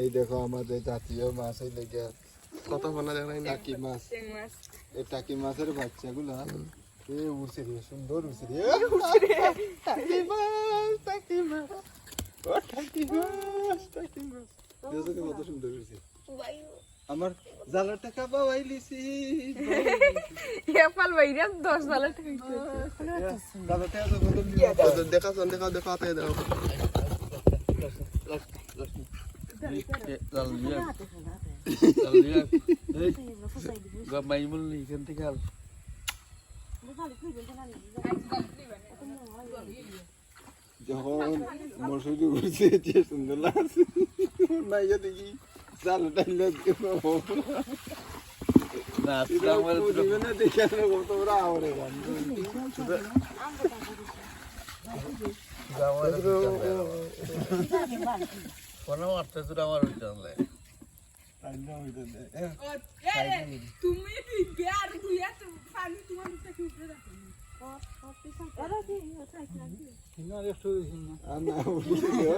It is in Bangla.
এই দেখো আমাদের জাতীয় মাছ এই লেগে কত ফোনা দেখেন টাকি মাছ এই টাকি মাছের বাচ্চাগুলা এ উড়ছে রে সুন্দর উড়ছে রে টাকি মাছ ও টাকি মাছ দেখো তো কত সুন্দর উড়ছে আমার জালার টাকা বাবাই লিছি এফাল ভাইরা 10 ডলার টাকা জালার টাকা তো বদল দেখা হাতে দেখো মাইমুল এখান থেকে আর যখন মসুরি উড়ছে যে সুন্দর লাগছে মাইয়া দেখি জাল টাইলে না দিবে না দেখে তোমরা আওরে গান ফোনা মারতে তো আমার ওই জানলে তুমি বিয়ার দুইয়া তো পানি তোমার থেকে উঠে রাখো না